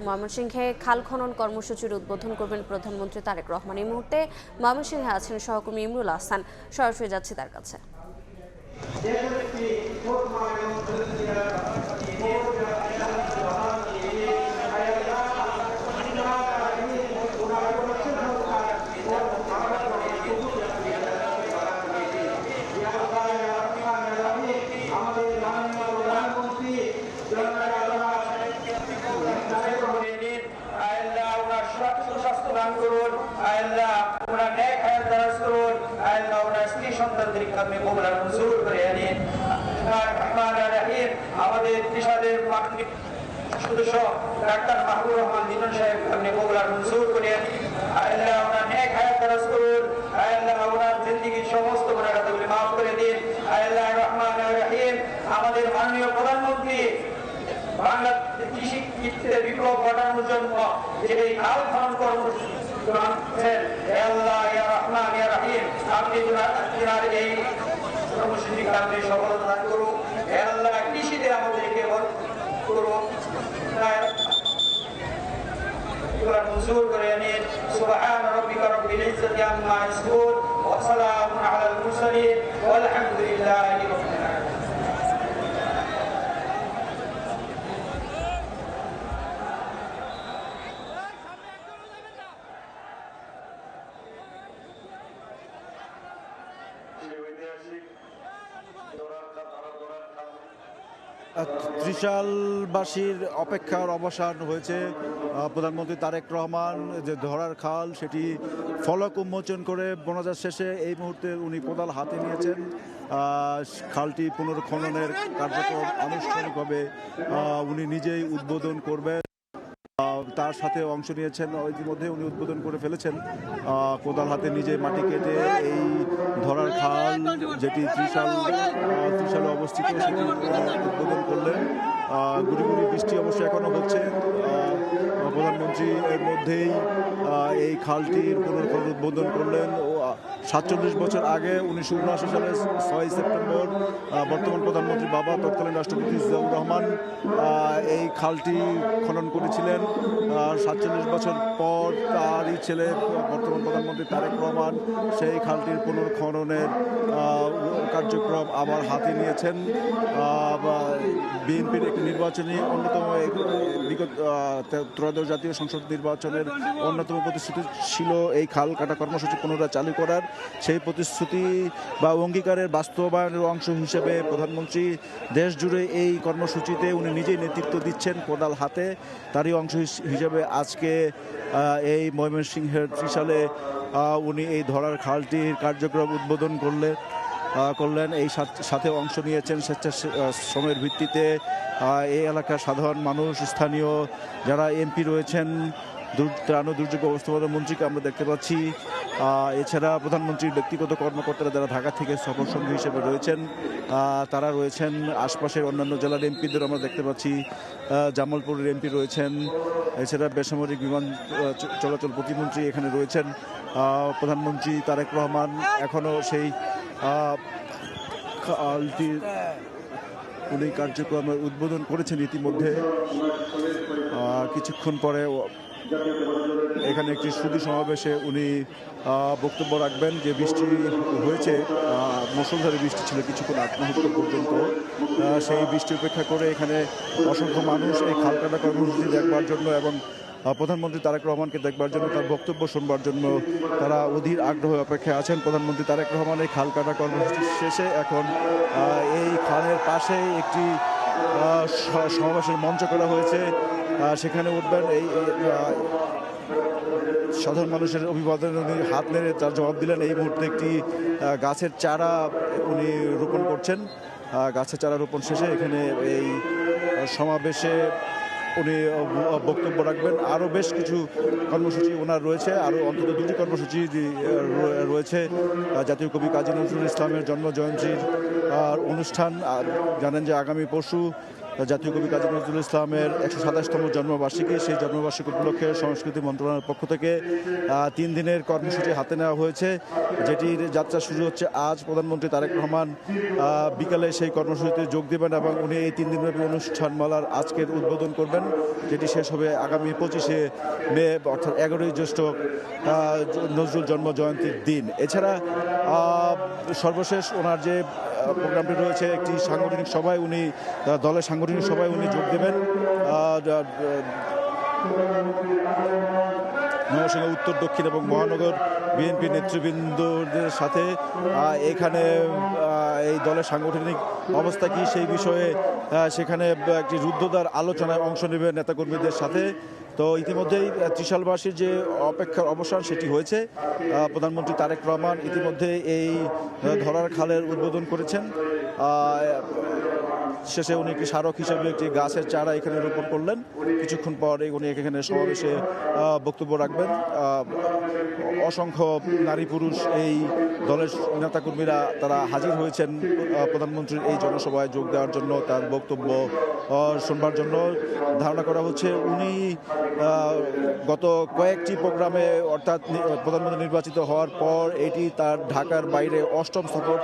ময়মনসিংহে খাল খনন কর্মসূচির উদ্বোধন করবেন প্রধানমন্ত্রী তারেক রহমান। এই মুহূর্তে ময়মনসিংহে আছেন সহকর্মী ইমরুল আহসান, সরাসরি যাচ্ছি তার কাছে। আমাদের ত্রিশালের সদস্য ডাক্তার মাহবুব রহমান লিটন সাহেব আপনি কবুলার মঞ্জুর করে আল্লাহ ওনার নেক হায়াত দারাজ করুন। আল্লাহ ওনার জিন্দেগীর সমস্ত গুনাহগুলি মাফ করে দিন। আল্লাহ রহমান রহিম আমাদের মাননীয় প্রধানমন্ত্রী বাংলা কৃষি ক্ষেত্রে বিপ্লব ঘটানোর জন্য যে এই খাল খনন কর্মসূচি আল্লাহ ইয়া রহমান ইয়া রহিম আপনি ওনার এই কর্মসূচি কাজে সফলতা দান করুন। আল্লাহ কৃষিতে আমাদেরকে করুন منصور قرينين سبحان ربك رب العزة عما يصفون وسلام على المرسلين والحمد لله رب العالمين। ত্রিশালবাসীর অপেক্ষার অবসান হয়েছে। প্রধানমন্ত্রী তারেক রহমান যে ধরার খাল সেটি ফলক উন্মোচন করে মোনাজাত শেষে এই মুহূর্তে উনি কোদাল হাতে নিয়েছেন। খালটি পুনর্খননের কার্যক্রম আনুষ্ঠানিকভাবে উনি নিজেই উদ্বোধন করবেন। তার সাথে অংশ নিয়েছেন ইতিমধ্যে উনি উদ্বোধন করে ফেলেছেন। কোদাল হাতে নিজে মাটি কেটে এই ধরার খাল যেটি ত্রিশালে অবস্থিত সেটি উদ্বোধন করলেন। গুড়ি গুড়ি বৃষ্টি অবশ্য এখনও হচ্ছে। প্রধানমন্ত্রী এর মধ্যেই এই খালটির পুনর্খনন উদ্বোধন করলেন। 47 বছর আগে 1979 সালের 6 সেপ্টেম্বর বর্তমান প্রধানমন্ত্রী বাবা তৎকালীন রাষ্ট্রপতি জিয়াউর রহমান এই খালটি খনন করেছিলেন। 47 বছর পর তারই ছেলে বর্তমান প্রধানমন্ত্রী তারেক রহমান সেই খালটির পুনর্খননের কার্যক্রম আবার হাতে নিয়েছেন। বিএনপির একটি নির্বাচনী অন্যতম বিগত ত্রয়োদশ জাতীয় সংসদ নির্বাচনের অন্যতম প্রতিশ্রুতি ছিল এই খাল কাটা কর্মসূচি পুনরায় চালু করার। সেই প্রতিশ্রুতি বা অঙ্গীকারের বাস্তবায়নের অংশ হিসেবে প্রধানমন্ত্রী দেশ জুড়ে এই কর্মসূচিতে উনি নিজেই নেতৃত্ব দিচ্ছেন কোদাল হাতে। তারই অংশ হিসেবে আজকে এই ময়মনসিংহের ত্রিশালে উনি এই ধরার খালটির কার্যক্রম উদ্বোধন করলেন। এই সাথে অংশ নিয়েছেন স্বেচ্ছাশ্রমের ভিত্তিতে এই এলাকার সাধারণ মানুষ, স্থানীয় যারা এমপি রয়েছেন, ত্রাণ ও দুর্যোগ ব্যবস্থাপনা মন্ত্রীকে আমরা দেখতে পাচ্ছি। এছাড়া প্রধানমন্ত্রীর ব্যক্তিগত কর্মকর্তারা যারা ঢাকা থেকে সফরসঙ্গী হিসেবে রয়েছেন তারা রয়েছেন। আশপাশের অন্যান্য জেলার এমপিদের আমরা দেখতে পাচ্ছি। জামালপুরের এমপি রয়েছেন। এছাড়া বেসামরিক বিমান চলাচল প্রতিমন্ত্রী এখানে রয়েছেন। প্রধানমন্ত্রী তারেক রহমান এখনও সেই খালটির উনি কার্যক্রমের উদ্বোধন করেছেন ইতিমধ্যে। কিছুক্ষণ পরে এখানে একটি সুধী সমাবেশে উনি বক্তব্য রাখবেন। যে বৃষ্টি হয়েছে, মুষলধারে বৃষ্টি ছিল কিছুক্ষণ আগ মুহূর্ত পর্যন্ত, সেই বৃষ্টি উপেক্ষা করে এখানে অসংখ্য মানুষ এই খাল কাটা কর্মসূচি দেখবার জন্য এবং প্রধানমন্ত্রী তারেক রহমানকে দেখবার জন্য, তার বক্তব্য শুনবার জন্য তারা অধীর আগ্রহে অপেক্ষায় আছেন। প্রধানমন্ত্রী তারেক রহমান এই খাল কাটা কর্মসূচি শেষে এখন এই খালের পাশে একটি সমাবেশের মঞ্চ করা হয়েছে, সেখানে উঠবেন। এই সাধারণ মানুষের অভিবাদন উনি হাত নেড়ে তার জবাব দিলেন। এই মুহূর্তে একটি গাছের চারা উনি রোপণ করছেন। গাছের চারা রোপণ শেষে এখানে এই সমাবেশে উনি বক্তব্য রাখবেন। আরও বেশ কিছু কর্মসূচি ওনার রয়েছে, আরও অন্তত 2টি কর্মসূচি রয়েছে। জাতীয় কবি কাজী নজরুল ইসলামের জন্ম জয়ন্তীর অনুষ্ঠান, জানেন যে আগামী পরশু জাতীয় কবি কাজী নজরুল ইসলামের 127তম জন্মবার্ষিকী, সেই জন্মবার্ষিকী উপলক্ষে সংস্কৃতি মন্ত্রণালয়ের পক্ষ থেকে 3 দিনের কর্মসূচি হাতে নেওয়া হয়েছে, যেটির যাত্রা শুরু হচ্ছে আজ। প্রধানমন্ত্রী তারেক রহমান বিকালে সেই কর্মসূচিতে যোগ দেবেন এবং উনি এই 3 দিনব্যাপী অনুষ্ঠানমালার আজকের উদ্বোধন করবেন, যেটি শেষ হবে আগামী 25শে মে অর্থাৎ 11ই জ্যৈষ্ঠ নজরুল জন্ম জয়ন্তীর দিন। এছাড়া সর্বশেষ ওনার যে প্রোগ্রামটি রয়েছে, একটি সাংগঠনিক সভায় উনি দলের সাংগঠনিক সভায় উনি যোগ দেবেন নরসিংহ উত্তর, দক্ষিণ এবং মহানগর বিএনপি নেতৃবৃন্দদের সাথে। এখানে এই দলের সাংগঠনিক অবস্থা কি সেই বিষয়ে সেখানে একটি রুদ্ধদ্বার আলোচনায় অংশ নেবে নেতাকর্মীদের সাথে। তো ইতিমধ্যেই ত্রিশালবাসীর যে অপেক্ষার অবসান সেটি হয়েছে। প্রধানমন্ত্রী তারেক রহমান ইতিমধ্যে এই ধরার খালের উদ্বোধন করেছেন। শেষে উনি একটি স্মারক হিসেবে একটি গাছের চারা এখানে রোপণ করলেন। কিছুক্ষণ পর উনি এখানে সমাবেশে বক্তব্য রাখবেন। অসংখ্য নারী পুরুষ এই দলের নেতাকর্মীরা তারা হাজির হয়েছেন প্রধানমন্ত্রীর এই জনসভায় যোগ দেওয়ার জন্য, তার বক্তব্য শুনবার জন্য। ধারণা করা হচ্ছে উনি গত কয়েকটি প্রোগ্রামে অর্থাৎ প্রধানমন্ত্রী নির্বাচিত হওয়ার পর এটি তার ঢাকার বাইরে 8ম সফর।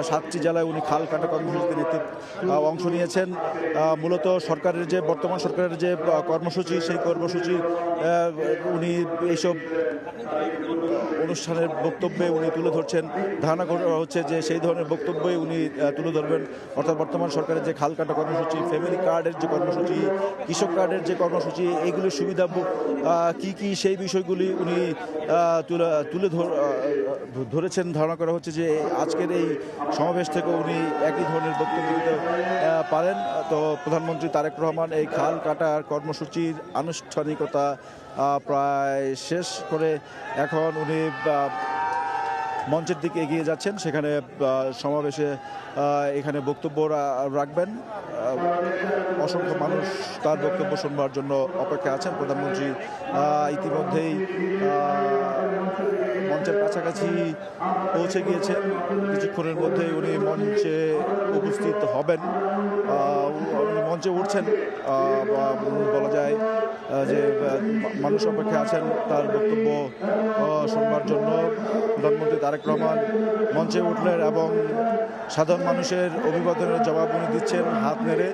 7টি জেলায় উনি খাল কাটা কর্মসূচিতে অংশ নিয়েছেন। মূলত সরকারের যে বর্তমান সরকারের যে কর্মসূচি, সেই কর্মসূচি উনি এইসব অনুষ্ঠানের বক্তব্যে উনি তুলে ধরছেন। ধারণা করা হচ্ছে যে সেই ধরনের বক্তব্যই উনি তুলে ধরবেন, অর্থাৎ বর্তমান সরকারের যে খাল কাটা কর্মসূচি, ফ্যামিলি কার্ডের যে কর্মসূচি, কৃষক কার্ডের যে কর্মসূচি, এইগুলির সুবিধা কি সেই বিষয়গুলি উনি তুলে ধরেছেন। ধারণা করা হচ্ছে যে আজকের এই সমাবেশ থেকে উনি একই ধরনের বক্তব্য দিতে পারেন। তো প্রধানমন্ত্রী তারেক রহমান এই খাল কাটার কর্মসূচির আনুষ্ঠানিকতা প্রায় শেষ করে এখন উনি মঞ্চের দিকে এগিয়ে যাচ্ছেন। সেখানে সমাবেশে এখানে বক্তব্য রাখবেন। অসংখ্য মানুষ তার বক্তব্য শুনবার জন্য অপেক্ষা আছেন। প্রধানমন্ত্রী ইতিমধ্যেই মঞ্চের কাছাকাছি পৌঁছে গিয়েছেন। কিছুক্ষণের মধ্যেই উনি মঞ্চে উপস্থিত হবেন। উনি মঞ্চে উঠছেন, বলা যায় যে মানুষ অপেক্ষা আছেন তার বক্তব্য শুনবার জন্য। প্রধানমন্ত্রী তারেক রহমান মঞ্চে উঠলেন এবং সাধারণ মানুষের অভিবাদনের জবাব উনি দিচ্ছেন হাত নেড়ে।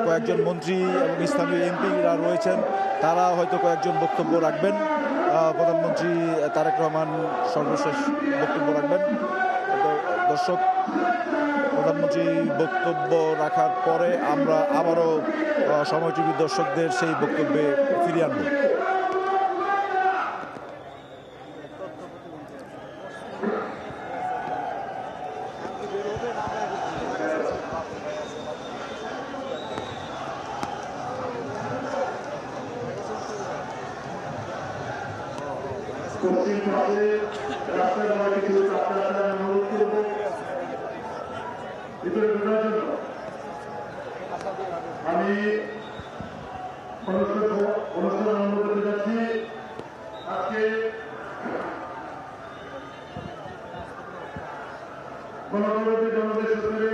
কয়েকজন মন্ত্রী এবং স্থানীয় এমপিরা রয়েছেন, তারা হয়তো কয়েকজন বক্তব্য রাখবেন। প্রধানমন্ত্রী তারেক রহমান সর্বশেষ বক্তব্য রাখবেন। দর্শক, প্রধানমন্ত্রী বক্তব্য রাখার পরে আমরা আবারও সময় টিভির দর্শকদের সেই বক্তব্যে ফিরিয়ে আনব। আমি অনুষ্ঠান আরম্ভ করতে যাচ্ছি। আজকে গণতন্ত্রের জনদের সূত্রে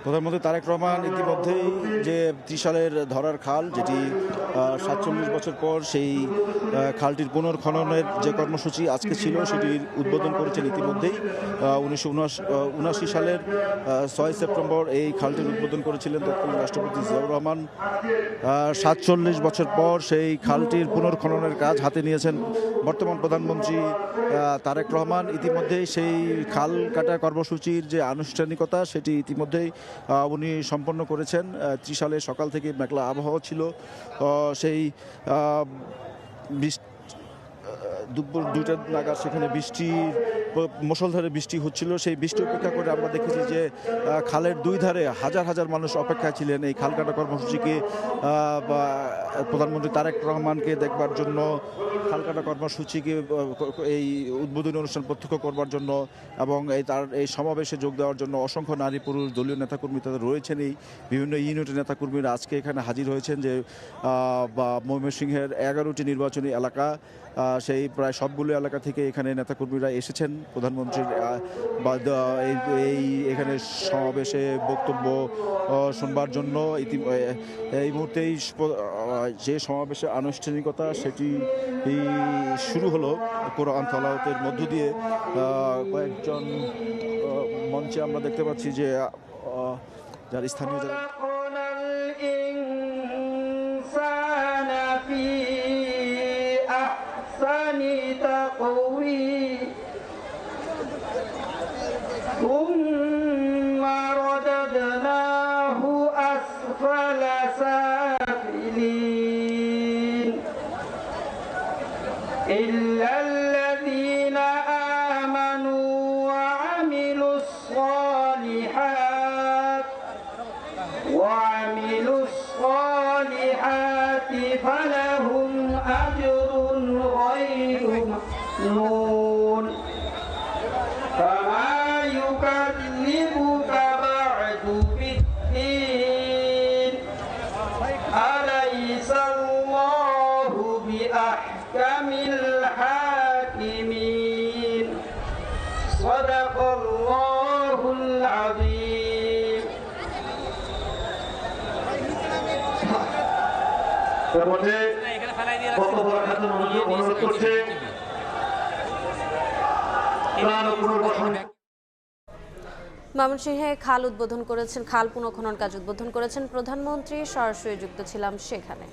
প্রধানমন্ত্রী তারেক রহমান ইতিমধ্যেই যে ত্রিশালের ধরার খাল, যেটি 47 বছর পর সেই খালটির পুনর্খননের যে কর্মসূচি আজকে ছিল সেটির উদ্বোধন করেছেন। ইতিমধ্যেই 1979 সালের 6 সেপ্টেম্বর এই খালটির উদ্বোধন করেছিলেন তৎকালীন রাষ্ট্রপতি জিয়াউর রহমান। 47 বছর পর সেই খালটির পুনর্খননের কাজ হাতে নিয়েছেন বর্তমান প্রধানমন্ত্রী তারেক রহমান। ইতিমধ্যেই সেই খাল কাটা কর্মসূচির যে আনুষ্ঠানিকতা সেটি ইতিমধ্যেই উনি সম্পন্ন করেছেন। ত্রিশালে সকাল থেকে মেঘলা আবহাওয়া ছিল। সেই দুপুর 2টা নাগাদ সেখানে মুষলধারে বৃষ্টি হচ্ছিল। সেই বৃষ্টি উপেক্ষা করে আমরা দেখেছি যে খালের দুই ধারে হাজার হাজার মানুষ অপেক্ষায় ছিলেন এই খাল কাটা কর্মসূচিকে বা প্রধানমন্ত্রী তারেক রহমানকে দেখবার জন্য, খাল কাটা কর্মসূচিকে এই উদ্বোধনী অনুষ্ঠান প্রত্যক্ষ করবার জন্য এবং এই সমাবেশে যোগ দেওয়ার জন্য অসংখ্য নারী পুরুষ দলীয় নেতাকর্মী তাদের রয়েছেন। এই বিভিন্ন ইউনিটের নেতাকর্মীরা আজকে এখানে হাজির হয়েছেন যে ময়মনসিংহের 11টি নির্বাচনী এলাকা, সেই প্রায় সবগুলো এলাকা থেকে এখানে নেতাকর্মীরা এসেছেন প্রধানমন্ত্রীর এখানে সমাবেশে বক্তব্য শুনবার জন্য। এই মুহূর্তেই যে সমাবেশের আনুষ্ঠানিকতা সেটি শুরু হলো কোরআন তেলাওয়াতের মধ্য দিয়ে। কয়েকজন মঞ্চে আমরা দেখতে পাচ্ছি যে যার স্থানীয় যারা ثم رددناه أسفل سافلين إلا الذين آمنوا وعملوا الصالحات فلهم أجر غير ممنون فما يكذبك بعد بالدين أليس الله بأحكم الحاكمين صدق الله العظيم অনুরোধ করছে ময়মনসিংহে খাল পুনঃখনন কাজ উদ্বোধন করেছেন প্রধানমন্ত্রী। সরাসরি যুক্ত ছিলাম সেখানে।